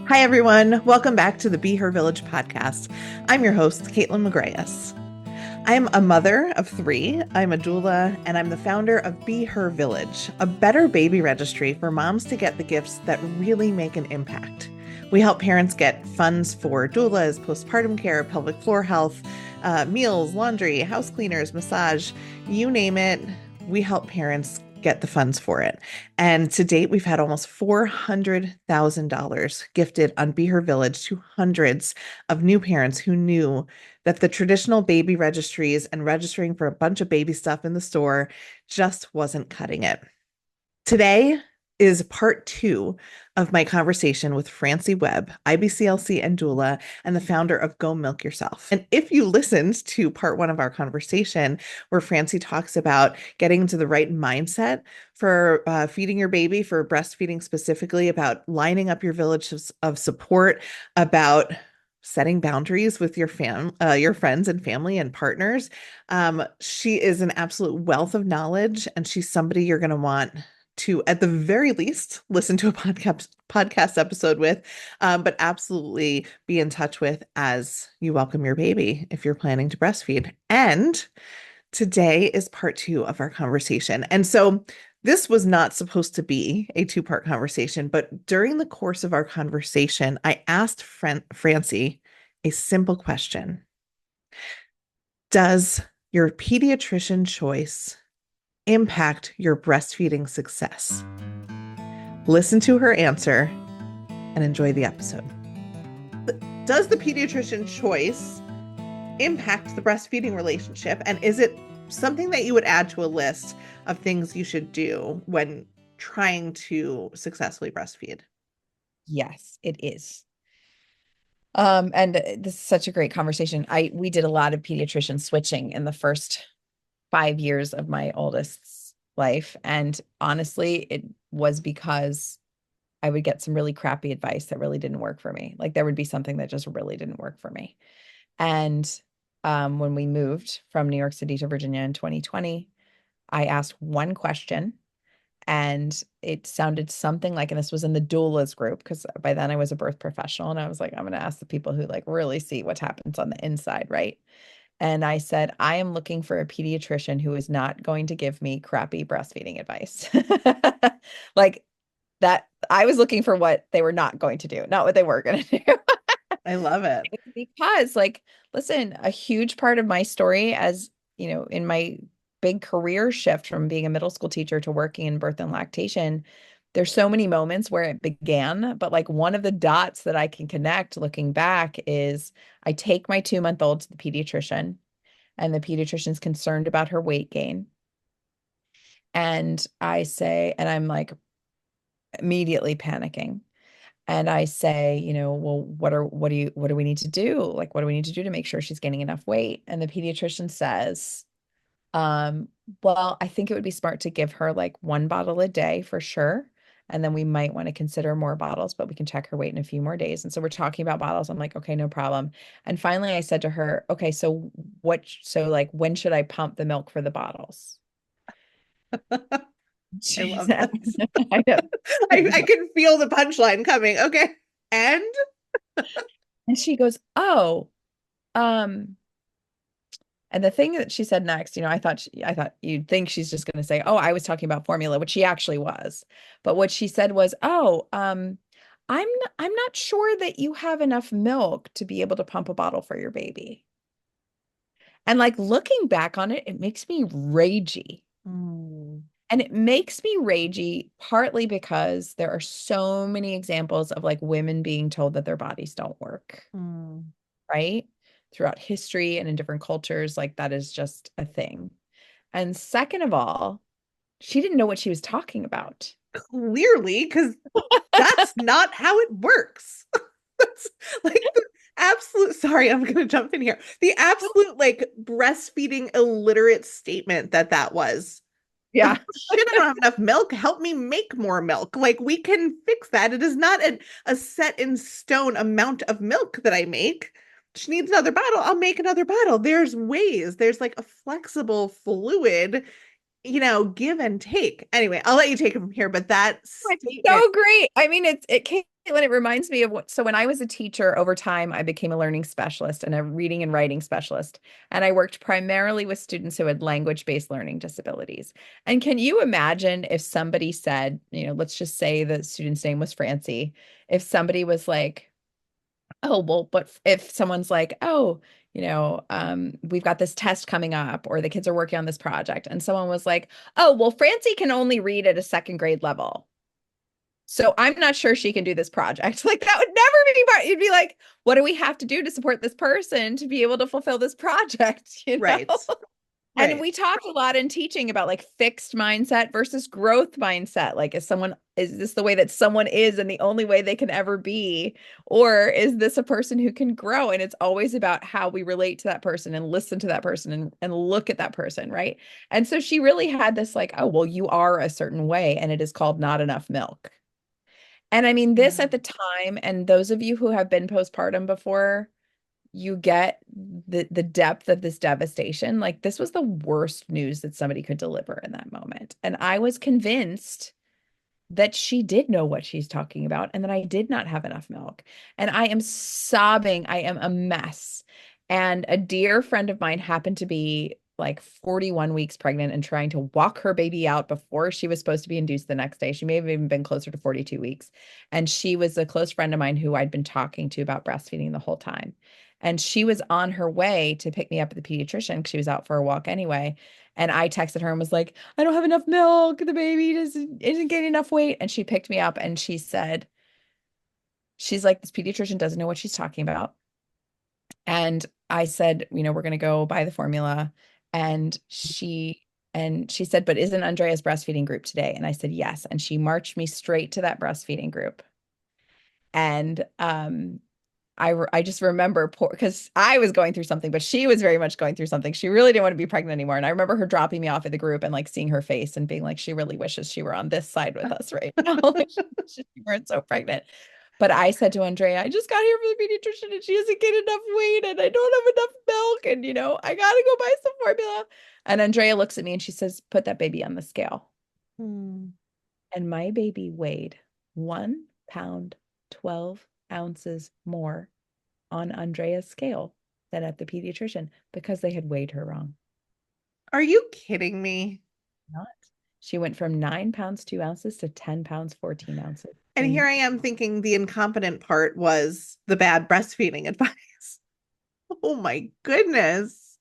Hi, everyone. Welcome back to the BeHerVillage Podcast. I'm your host, Caitlin McGrayus. I'm a mother of 3, I'm a doula, and I'm the founder of BeHerVillage, a better baby registry for moms to get the gifts that really make an impact. We help parents get funds for doulas, postpartum care, pelvic floor health, meals, laundry, house cleaners, massage, you name it. We help parents get the funds for it. And to date, we've had almost $400,000 gifted on BeHerVillage to hundreds of new parents who knew that the traditional baby registries and registering for a bunch of baby stuff in the store just wasn't cutting it. Today is part 2 of my conversation with Francie Webb, IBCLC and doula, and the founder of Go Milk Yourself. And if you listened to part 1 of our conversation, where Francie talks about getting into the right mindset for feeding your baby, for breastfeeding specifically, about lining up your village of support, about setting boundaries with your friends and family and partners. She is an absolute wealth of knowledge, and she's somebody you're going to want to, at the very least, listen to a podcast episode with, but absolutely be in touch with as you welcome your baby if you're planning to breastfeed. And today is part 2 of our conversation. And so this was not supposed to be a 2-part conversation, but during the course of our conversation, I asked Francie a simple question. Does your pediatrician choice impact your breastfeeding success? Listen to her answer and enjoy the episode. Does the pediatrician choice impact the breastfeeding relationship? And is it something that you would add to a list of things you should do when trying to successfully breastfeed? Yes, it is. And this is such a great conversation. We did a lot of pediatrician switching in the first 5 years of my oldest's life. And honestly, it was because I would get some really crappy advice that really didn't work for me. Like there would be something that just really didn't work for me. And when we moved from New York City to Virginia in 2020, I asked one question and it sounded something like, and this was in the doulas group, because by then I was a birth professional, and I was like, I'm going to ask the people who like really see what happens on the inside, right? And I said, I am looking for a pediatrician who is not going to give me crappy breastfeeding advice. Like that, I was looking for what they were not going to do, not what they were going to do. I love it. Because, like, listen, a huge part of my story, as you know, in my big career shift from being a middle school teacher to working in birth and lactation, there's so many moments where it began, but like one of the dots that I can connect looking back is I take my 2-month-old to the pediatrician, and the pediatrician's concerned about her weight gain. And I say, and I'm like immediately panicking. And I say, well, what do we need to do? Like, what do we need to do to make sure she's gaining enough weight? And the pediatrician says, well, I think it would be smart to give her like 1 bottle a day for sure. And then we might want to consider more bottles, but we can check her weight in a few more days. And so we're talking about bottles. I'm like, okay, no problem. And finally I said to her, okay, so like, when should I pump the milk for the bottles? I love that. I know. I can feel the punchline coming. Okay. And she goes, oh, and the thing that she said next, I thought you'd think she's just going to say, oh, I was talking about formula, which she actually was. But what she said was, oh, I'm not sure that you have enough milk to be able to pump a bottle for your baby. And like looking back on it, it makes me ragey. And it makes me ragey partly because there are so many examples of like women being told that their bodies don't work, right? Throughout history and in different cultures, like that is just a thing. And second of all, she didn't know what she was talking about. Clearly, because that's not how it works. That's like the absolute, sorry, I'm going to jump in here. The absolute like breastfeeding illiterate statement that was. Yeah. Shit, I don't have enough milk. Help me make more milk. Like we can fix that. It is not a set in stone amount of milk that I make. She needs another bottle. I'll make another bottle. There's ways. There's like a flexible fluid, give and take. Anyway, I'll let you take it from here. But that statement, so great. I mean, it came When it reminds me of what, so when I was a teacher over time, I became a learning specialist and a reading and writing specialist. And I worked primarily with students who had language-based learning disabilities. And can you imagine if somebody said, let's just say the student's name was Francie, if somebody was like, oh, well, but if someone's like, oh, we've got this test coming up, or the kids are working on this project, and someone was like, oh, well, Francie can only read at a second grade level. So I'm not sure she can do this project. Like that would never be part. You'd be like, what do we have to do to support this person to be able to fulfill this project? Right. And Right. we talk a lot in teaching about like fixed mindset versus growth mindset. Like, is this the way that someone is and the only way they can ever be? Or is this a person who can grow? And it's always about how we relate to that person and listen to that person and look at that person. Right. And so she really had this like, oh, well, you are a certain way, and it is called not enough milk. And I mean, this Yeah. at the time, and those of you who have been postpartum before, you get the depth of this devastation. Like this was the worst news that somebody could deliver in that moment. And I was convinced that she did know what she's talking about and that I did not have enough milk. And I am sobbing. I am a mess. And a dear friend of mine happened to be like 41 weeks pregnant and trying to walk her baby out before she was supposed to be induced the next day. She may have even been closer to 42 weeks. And she was a close friend of mine who I'd been talking to about breastfeeding the whole time. And she was on her way to pick me up at the pediatrician because she was out for a walk anyway. And I texted her and was like, I don't have enough milk. The baby isn't getting enough weight. And she picked me up and she said, she's like, this pediatrician doesn't know what she's talking about. And I said, we're going to go buy the formula. And she said, but isn't Andrea's breastfeeding group today? And I said, yes. And she marched me straight to that breastfeeding group. And I just remember poor because I was going through something, but she was very much going through something. She really didn't want to be pregnant anymore. And I remember her dropping me off at the group and like seeing her face and being like, she really wishes she were on this side with us right now. Like, she wishes she weren't so pregnant. But I said to Andrea, I just got here from the pediatrician and she doesn't get enough weight and I don't have enough milk. And, I got to go buy some formula. And Andrea looks at me and she says, put that baby on the scale. Hmm. And my baby weighed 1 pound, 12 ounces more on Andrea's scale than at the pediatrician because they had weighed her wrong. Are you kidding me? Not. She went from 9 pounds, 2 ounces to 10 pounds, 14 ounces. And here I am thinking the incompetent part was the bad breastfeeding advice. Oh my goodness.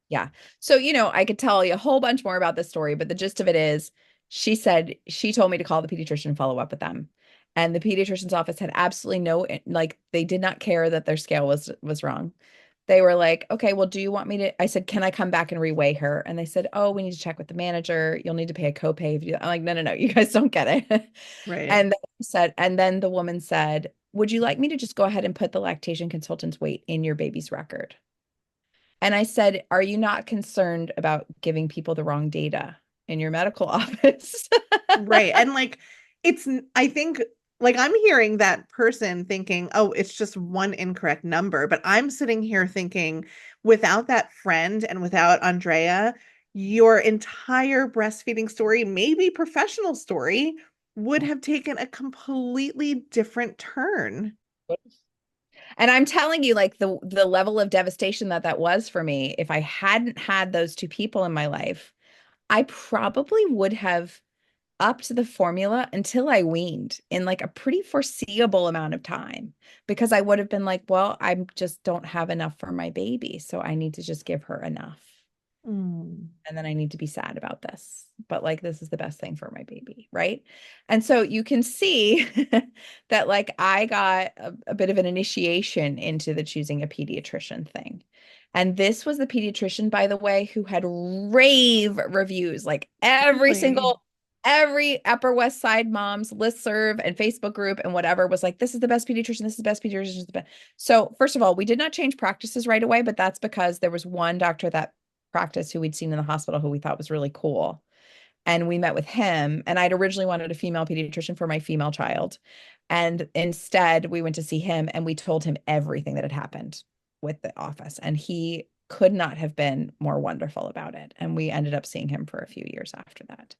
Yeah. So, I could tell you a whole bunch more about this story, but the gist of it is she said she told me to call the pediatrician and follow up with them. And the pediatrician's office had absolutely no, like, they did not care that their scale was wrong. They were like, okay, well, do you want me to? I said, can I come back and reweigh her? And they said, oh, we need to check with the manager. You'll need to pay a copay if you do that. I'm like, no, no, no, you guys don't get it. Right. And then the woman said, would you like me to just go ahead and put the lactation consultant's weight in your baby's record? And I said, are you not concerned about giving people the wrong data in your medical office? Right. And like, I think, like, I'm hearing that person thinking, oh, it's just one incorrect number. But I'm sitting here thinking, without that friend and without Andrea, your entire breastfeeding story, maybe professional story, would have taken a completely different turn. And I'm telling you, like the level of devastation that was for me, if I hadn't had those two people in my life, I probably would have upped the formula until I weaned in like a pretty foreseeable amount of time because I would have been like, well, I just don't have enough for my baby, so I need to just give her enough. Mm. And then I need to be sad about this. But like, this is the best thing for my baby. Right. And so you can see that like I got a bit of an initiation into the choosing a pediatrician thing. And this was the pediatrician, by the way, who had rave reviews, like Really? every Upper West Side moms listserv and Facebook group and whatever was like, this is the best pediatrician. This is the best pediatrician. This is the best. So first of all, we did not change practices right away, but that's because there was one doctor that practice who we'd seen in the hospital who we thought was really cool. And we met with him. And I'd originally wanted a female pediatrician for my female child. And instead, we went to see him and we told him everything that had happened with the office. And he could not have been more wonderful about it. And we ended up seeing him for a few years after that.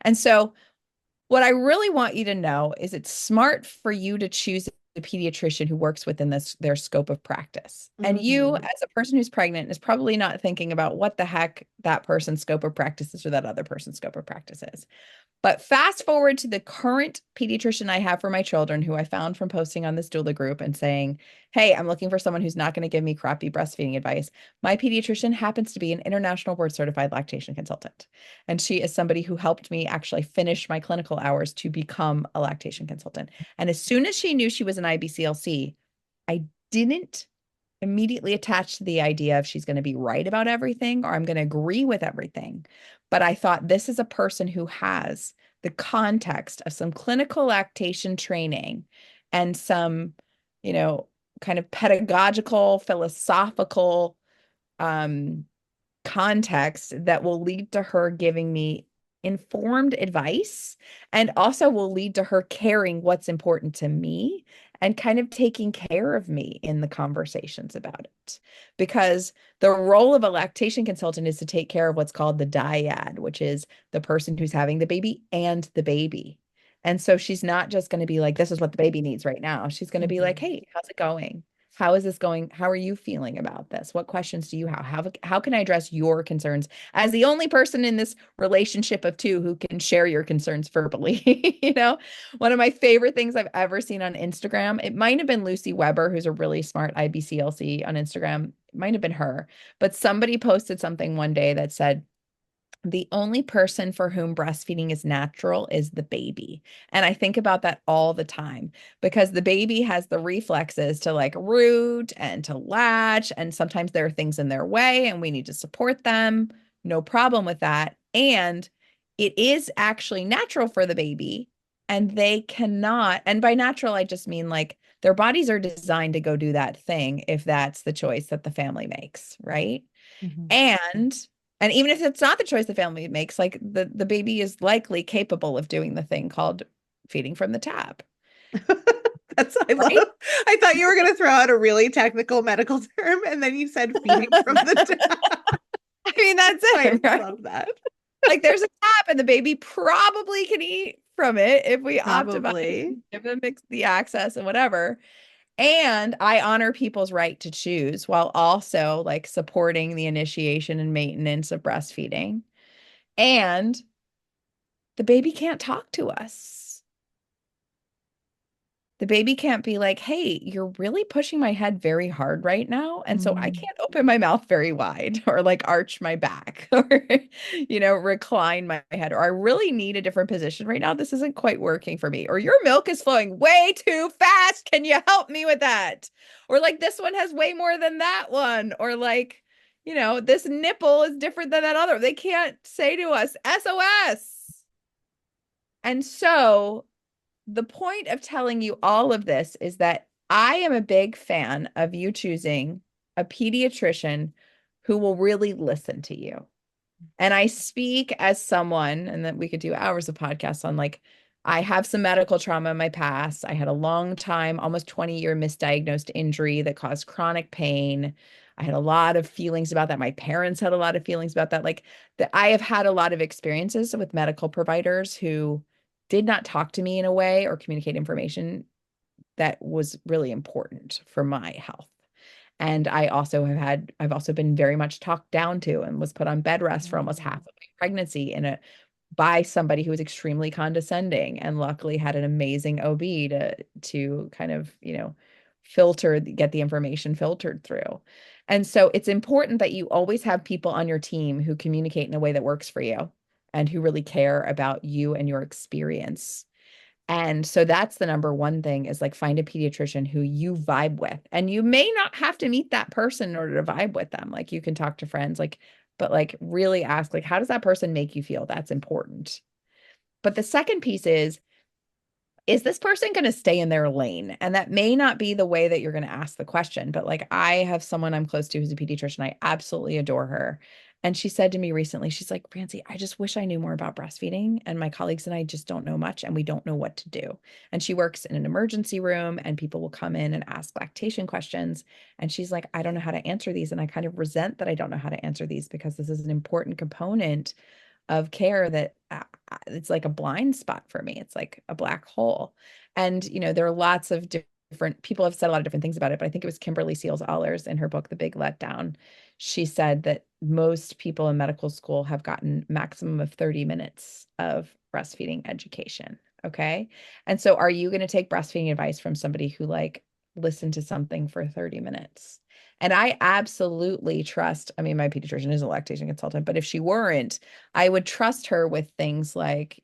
And so What I really want you to know is it's smart for you to choose a pediatrician who works within their scope of practice. And you, Mhm. as a person who's pregnant, is probably not thinking about what the heck that person's scope of practice is or that other person's scope of practice is. But fast forward to the current pediatrician I have for my children, who I found from posting on this doula group and saying, hey, I'm looking for someone who's not going to give me crappy breastfeeding advice. My pediatrician happens to be an international board certified lactation consultant. And she is somebody who helped me actually finish my clinical hours to become a lactation consultant. And as soon as she knew she was an IBCLC, I didn't immediately attached to the idea of she's going to be right about everything or I'm going to agree with everything. But I thought this is a person who has the context of some clinical lactation training and some, you know, kind of pedagogical, philosophical um, context that will lead to her giving me informed advice and also will lead to her caring what's important to me and kind of taking care of me in the conversations about it. Because the role of a lactation consultant is to take care of what's called the dyad, which is the person who's having the baby and the baby. And so she's not just going to be like, this is what the baby needs right now. She's going to be like, Mhm. hey, how's it going? How is this going? How are you feeling about this? What questions do you have? How can I address your concerns as the only person in this relationship of two who can share your concerns verbally? You know, one of my favorite things I've ever seen on Instagram, it might have been Lucy Weber, who's a really smart IBCLC on Instagram. It might have been her, but somebody posted something one day that said, the only person for whom breastfeeding is natural is the baby. And I think about that all the time because the baby has the reflexes to like root and to latch. And sometimes there are things in their way and we need to support them. No problem with that. And it is actually natural for the baby. And they cannot, and by natural, I just mean like their bodies are designed to go do that thing if that's the choice that the family makes, right? Mhm. And and even if it's not the choice the family makes, like the baby is likely capable of doing the thing called feeding from the tap, I love. right? I thought you were going to throw out a really technical medical term, and then you said feeding from the tap. I mean, that's I it, right? love that. Like there's a tap and the baby probably can eat from it if we optimize Probably. and give them the access and whatever. And I honor people's right to choose while also like supporting the initiation and maintenance of breastfeeding. And the baby can't talk to us. The baby can't be like, hey, you're really pushing my head very hard right now. And so I Mm. can't open my mouth very wide or like arch my back or, recline my head. Or I really need a different position right now. This isn't quite working for me. Or your milk is flowing way too fast. Can you help me with that? Or like this one has way more than that one. Or like, this nipple is different than that other. They can't say to us, SOS. And so the point of telling you all of this is that I am a big fan of you choosing a pediatrician who will really listen to you. And I speak as someone, and that we could do hours of podcasts on like, I have some medical trauma in my past. I had a long time, almost 20-year misdiagnosed injury that caused chronic pain. I had a lot of feelings about that. My parents had a lot of feelings about that. Like that I have had a lot of experiences with medical providers who did not talk to me in a way or communicate information that was really important for my health. And I've also been very much talked down to and was put on bed rest for almost half Mm. of my pregnancy by somebody who was extremely condescending and luckily had an amazing OB to kind of, get the information filtered through. And so it's important that you always have people on your team who communicate in a way that works for you and who really care about you and your experience. And so that's the number one thing is like find a pediatrician who you vibe with. And you may not have to meet that person in order to vibe with them. Like you can talk to friends, like, but like really ask, like, how does that person make you feel? That's important. But the second piece is this person going to stay in their lane? And that may not be the way that you're going to ask the question, but like I have someone I'm close to who's a pediatrician. I absolutely adore her. And she said to me recently, she's like, Francie, I just wish I knew more about breastfeeding. And my colleagues and I just don't know much and we don't know what to do. And she works in an emergency room and people will come in and ask lactation questions. And she's like, I don't know how to answer these. And I kind of resent that I don't know how to answer these because this is an important component of care that it's like a blind spot for me. It's like a black hole. And, there are lots of different people have said a lot of different things about it, but I think it was Kimberly Seals Allers in her book, The Big Letdown. She said that most people in medical school have gotten maximum of 30 minutes of breastfeeding education. Okay. And so are you going to take breastfeeding advice from somebody who like listened to something for 30 minutes? And I absolutely trust, I mean, my pediatrician is a lactation consultant, but if she weren't, I would trust her with things like,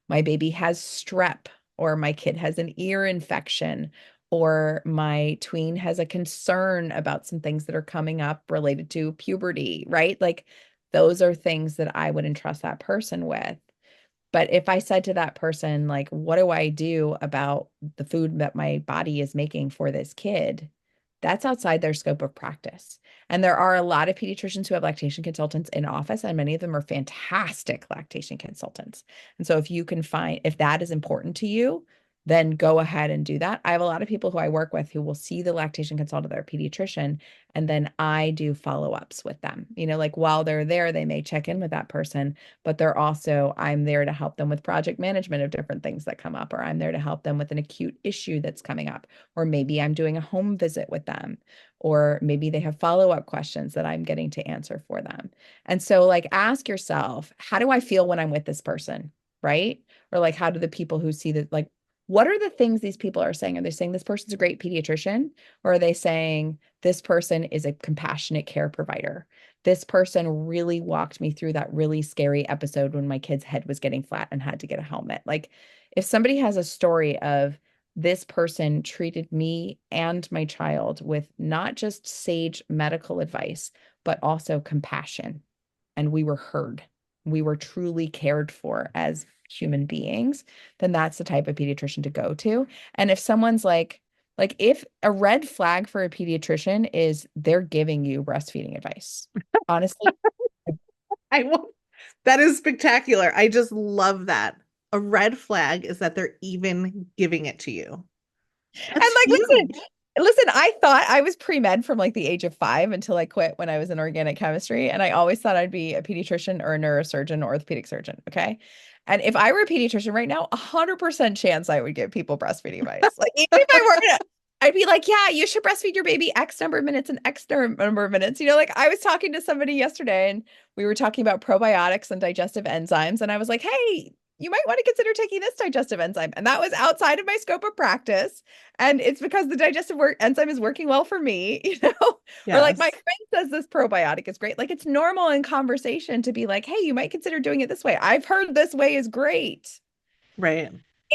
my baby has strep, or my kid has an ear infection, or my tween has a concern about some things that are coming up related to puberty, right? Like those are things that I would entrust that person with. But if I said to that person, like, what do I do about the food that my body is making for this kid? That's outside their scope of practice. And there are a lot of pediatricians who have lactation consultants in office, and many of them are fantastic lactation consultants. And so if you can find, if that is important to you, then go ahead and do that. I have a lot of people who I work with who will see the lactation consultant, their pediatrician, and then I do follow-ups with them. Like while they're there, they may check in with that person, but I'm there to help them with project management of different things that come up, or I'm there to help them with an acute issue that's coming up, or maybe I'm doing a home visit with them, or maybe they have follow-up questions that I'm getting to answer for them. And so like ask yourself, how do I feel when I'm with this person? Right? Or like, how do the people who see that, like, what are the things these people are saying? Are they saying this person's a great pediatrician? Or are they saying this person is a compassionate care provider? This person really walked me through that really scary episode when my kid's head was getting flat and had to get a helmet. Like if somebody has a story of this person treated me and my child with not just sage medical advice, but also compassion, and we were heard, we were truly cared for as human beings, then that's the type of pediatrician to go to. And if someone's like if a red flag for a pediatrician is they're giving you breastfeeding advice, honestly, I will. That is spectacular. I just love that. A red flag is that they're even giving it to you. and That's like, huge. listen, I thought I was pre-med from like the age of 5 until I quit when I was in organic chemistry. And I always thought I'd be a pediatrician or a neurosurgeon or orthopedic surgeon. Okay. And if I were a pediatrician right now, 100% chance I would give people breastfeeding advice. Like even if I were, I'd be like, yeah, you should breastfeed your baby X number of minutes and X number of minutes. Like I was talking to somebody yesterday and we were talking about probiotics and digestive enzymes. And I was like, hey, you might want to consider taking this digestive enzyme. And that was outside of my scope of practice. And it's because the enzyme is working well for me, or like my Yes. friend says this probiotic is great. Like it's normal in conversation to be like, hey, you might consider doing it this way. I've heard this way is great. Right.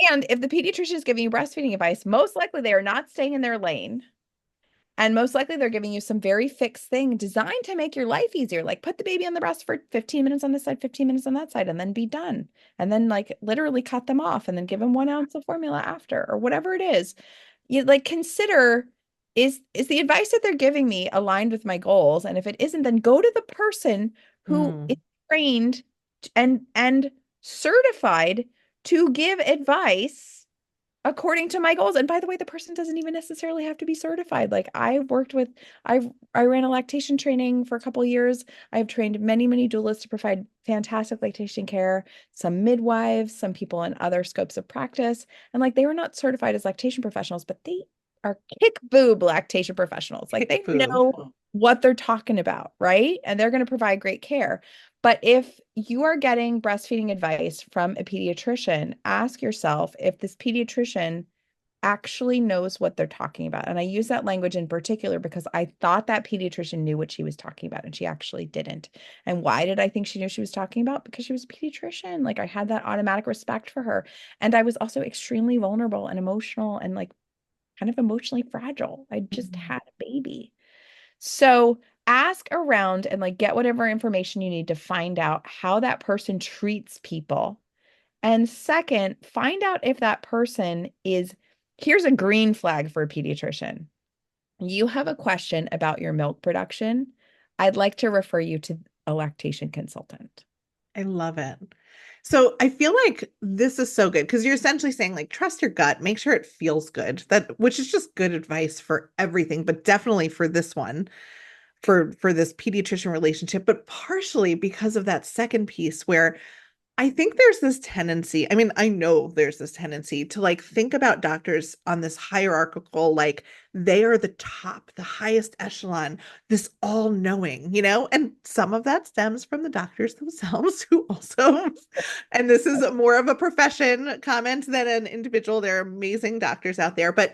And if the pediatrician is giving you breastfeeding advice, most likely they are not staying in their lane. And most likely they're giving you some very fixed thing designed to make your life easier. Like put the baby on the breast for 15 minutes on this side, 15 minutes on that side, and then be done. And then like literally cut them off and then give them 1 ounce of formula after, or whatever it is. You like consider, is the advice that they're giving me aligned with my goals? And if it isn't, then go to the person who is Mm. trained and certified to give advice according to my goals. And by the way, the person doesn't even necessarily have to be certified. Like I ran a lactation training for a couple of years. I've trained many, many doulas to provide fantastic lactation care, some midwives, some people in other scopes of practice. And like they were not certified as lactation professionals, but they are kick boob lactation professionals. Like Kick they boob. know what they're talking about, right? And they're going to provide great care. But if you are getting breastfeeding advice from a pediatrician, ask yourself if this pediatrician actually knows what they're talking about. And I use that language in particular because I thought that pediatrician knew what she was talking about, and she actually didn't. And why did I think she knew she was talking about? Because she was a pediatrician. Like I had that automatic respect for her. And I was also extremely vulnerable and emotional and like kind of emotionally fragile. I just Mhm. had a baby. So ask around and like get whatever information you need to find out how that person treats people. And second, find out if that person is, here's a green flag for a pediatrician. You have a question about your milk production. I'd like to refer you to a lactation consultant. I love it. So I feel like this is so good because you're essentially saying like trust your gut, make sure it feels good. That which is just good advice for everything, but definitely for this one. for this pediatrician relationship, but partially because of that second piece where I think there's this tendency, I mean, I know there's this tendency to like think about doctors on this hierarchical, like they are the top, the highest echelon, this all knowing, and some of that stems from the doctors themselves who also, and this is more of a profession comment than an individual. There are amazing doctors out there, but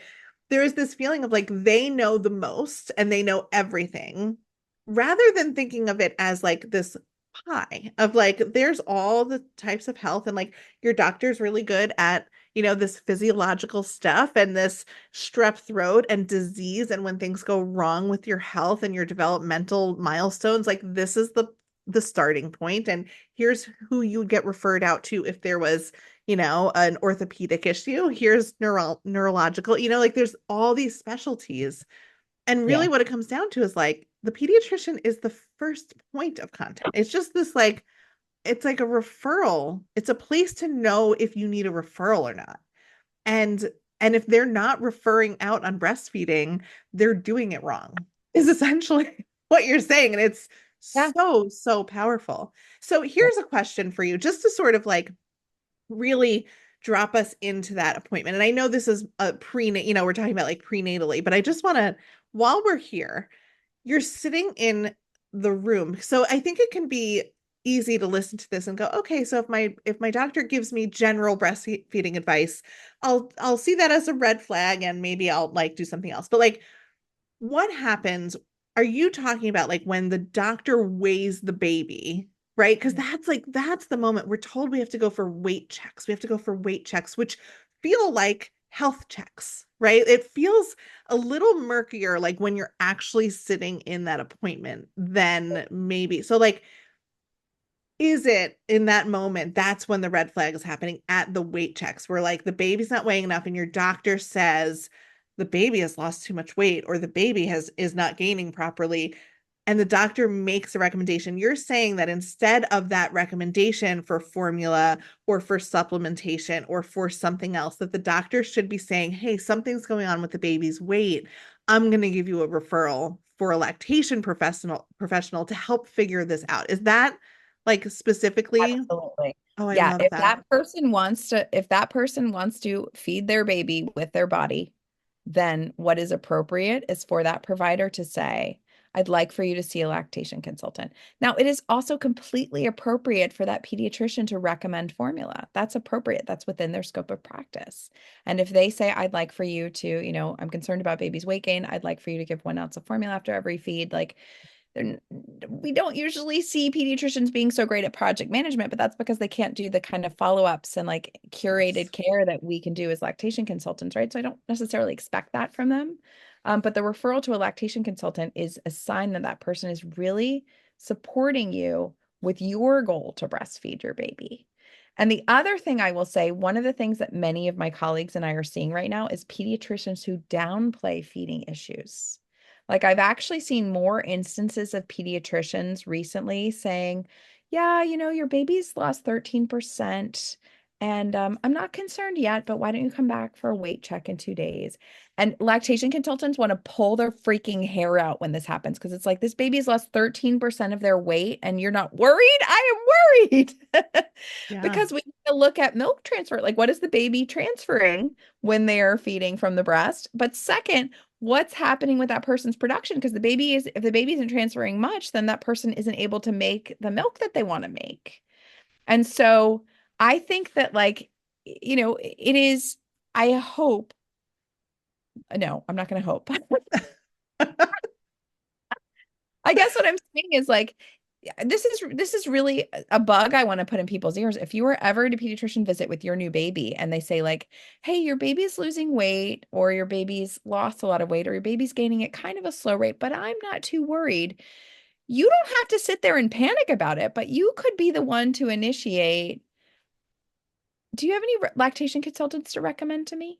there is this feeling of like they know the most and they know everything rather than thinking of it as like this pie of like there's all the types of health and like your doctor's really good at this physiological stuff and this strep throat and disease, and when things go wrong with your health and your developmental milestones, like this is the starting point, and here's who you would get referred out to if there was an orthopedic issue. Here's neurological, like there's all these specialties. And really Yeah. what it comes down to is like the pediatrician is the first point of contact. It's just this like, it's like a referral. It's a place to know if you need a referral or not. And if they're not referring out on breastfeeding, they're doing it wrong, is essentially what you're saying. And it's Yeah. so powerful. So here's a question for you, just to sort of like really drop us into that appointment. And I know this is a we're talking about like prenatally, but I just want to, while we're here, you're sitting in the room. So I think it can be easy to listen to this and go, okay, so if my doctor gives me general breastfeeding advice, I'll see that as a red flag and maybe I'll like do something else. But like what happens? Are you talking about like when the doctor weighs the baby, right? Because that's the moment we're told we have to go for weight checks. We have to go for weight checks, which feel like health checks, right? It feels a little murkier like when you're actually sitting in that appointment than maybe. So like, is it in that moment that's when the red flag is happening at the weight checks where like the baby's not weighing enough and your doctor says the baby has lost too much weight or the baby is not gaining properly and the doctor makes a recommendation? You're saying that instead of that recommendation for formula or for supplementation or for something else, that the doctor should be saying, hey, something's going on with the baby's weight. I'm going to give you a referral for a lactation professional to help figure this out. Is that like specifically? Absolutely. Oh, I Yeah. love that. If that person wants to feed their baby with their body, then what is appropriate is for that provider to say, I'd like for you to see a lactation consultant. Now, it is also completely appropriate for that pediatrician to recommend formula. That's appropriate. That's within their scope of practice. And if they say, I'd like for you to, I'm concerned about baby's weight gain, I'd like for you to give 1 ounce of formula after every feed, like we don't usually see pediatricians being so great at project management, but that's because they can't do the kind of follow-ups and like Yes. curated care that we can do as lactation consultants, right? So I don't necessarily expect that from them. But the referral to a lactation consultant is a sign that that person is really supporting you with your goal to breastfeed your baby. And the other thing I will say, one of the things that many of my colleagues and I are seeing right now is pediatricians who downplay feeding issues. Like I've actually seen more instances of pediatricians recently saying, yeah, your baby's lost 13%. And I'm not concerned yet, but why don't you come back for a weight check in 2 days? And lactation consultants want to pull their freaking hair out when this happens because it's like this baby's lost 13% of their weight and you're not worried? I am worried. Yeah. Because we need to look at milk transfer. Like, what is the baby transferring when they are feeding from the breast? But second, what's happening with that person's production? Because if the baby isn't transferring much, then that person isn't able to make the milk that they want to make. And so I think that like, it is, I hope, no, I'm not going to hope. I guess what I'm saying is like, this is really a bug I want to put in people's ears. If you were ever at a pediatrician visit with your new baby and they say like, hey, your baby's losing weight or your baby's lost a lot of weight or your baby's gaining at kind of a slow rate, but I'm not too worried. You don't have to sit there and panic about it, but you could be the one to initiate. Do you have any lactation consultants to recommend to me?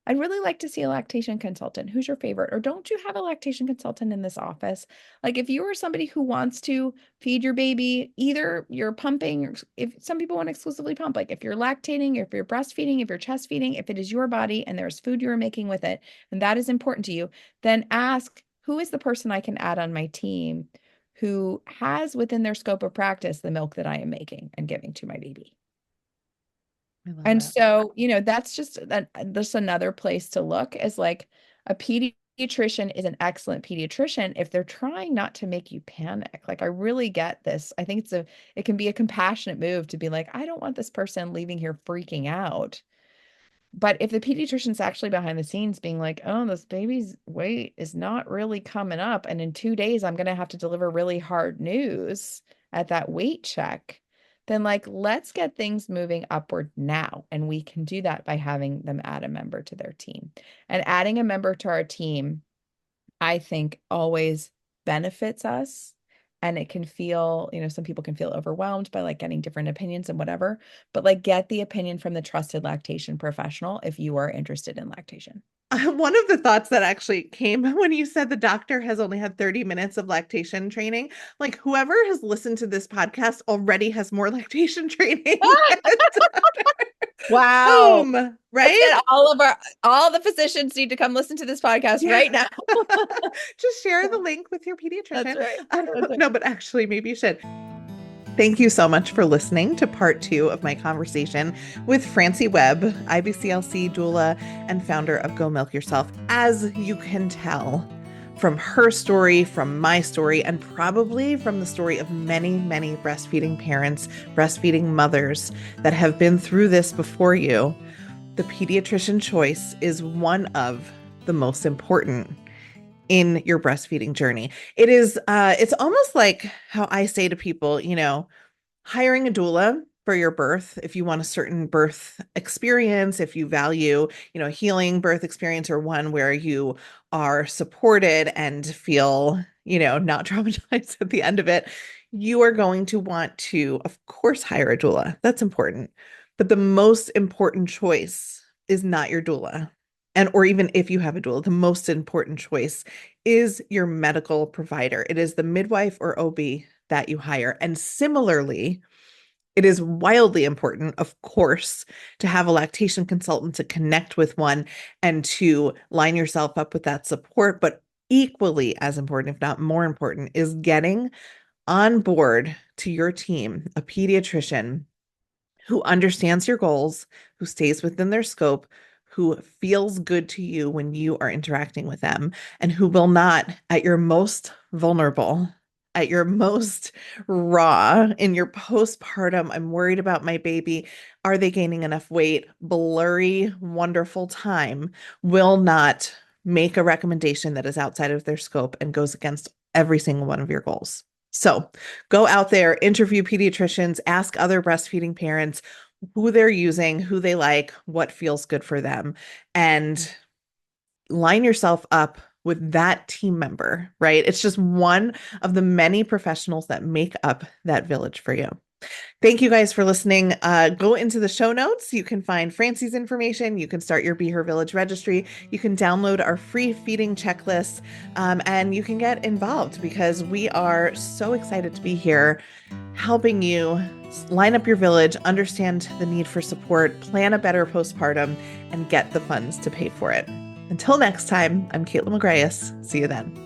I'd really like to see a lactation consultant. Who's your favorite? Or don't you have a lactation consultant in this office? Like if you are somebody who wants to feed your baby, either you're pumping, or if some people want to exclusively pump, like if you're lactating, if you're breastfeeding, if you're chest feeding, if it is your body and there's food you're making with it, and that is important to you, then ask who is the person I can add on my team who has within their scope of practice the milk that I am making and giving to my baby. I love And it. so, that's just another place to look, is like a pediatrician is an excellent pediatrician if they're trying not to make you panic. Like, I really get this. I think it can be a compassionate move to be like, I don't want this person leaving here freaking out. But if the pediatrician's actually behind the scenes being like, oh, this baby's weight is not really coming up, and in 2 days, I'm going to have to deliver really hard news at that weight check, then like, let's get things moving upward now. And we can do that by having them add a member to their team. And adding a member to our team, I think, always benefits us. And it can feel, some people can feel overwhelmed by like getting different opinions and whatever, but like, get the opinion from the trusted lactation professional if you are interested in lactation. One of the thoughts that actually came when you said the doctor has only had 30 minutes of lactation training, like whoever has listened to this podcast already has more lactation training. Wow. Boom, right? All the physicians need to come listen to this podcast right now. Just share the link with your pediatrician. That's right. No, but actually maybe you should. Thank you so much for listening to part 2 of my conversation with Francie Webb, IBCLC doula and founder of Go Milk Yourself. As you can tell from her story, from my story, and probably from the story of many, many breastfeeding parents, breastfeeding mothers that have been through this before you, the pediatrician choice is one of the most important in your breastfeeding journey. It is, it's almost like how I say to people, hiring a doula for your birth, if you want a certain birth experience, if you value, a healing birth experience, or one where you are supported and feel, not traumatized at the end of it, you are going to want to, of course, hire a doula. That's important. But the most important choice is not your doula. Or even if you have a doula, the most important choice is your medical provider. It is the midwife or OB that you hire. And similarly, it is wildly important, of course, to have a lactation consultant, to connect with one and to line yourself up with that support. But equally as important, if not more important, is getting on board to your team a pediatrician who understands your goals, who stays within their scope, who feels good to you when you are interacting with them, and who will not, at your most vulnerable, at your most raw, in your postpartum, I'm worried about my baby, are they gaining enough weight, blurry, wonderful time, will not make a recommendation that is outside of their scope and goes against every single one of your goals. So go out there, interview pediatricians, ask other breastfeeding parents who they're using, who they like, what feels good for them, and line yourself up with that team member, right? It's just one of the many professionals that make up that village for you. Thank you guys for listening. Go into the show notes. You can find Francie's information. You can start your BeHerVillage registry. You can download our free feeding checklist, and you can get involved because we are so excited to be here helping you line up your village, understand the need for support, plan a better postpartum, and get the funds to pay for it. Until next time, I'm Caitlin McGrayus. See you then.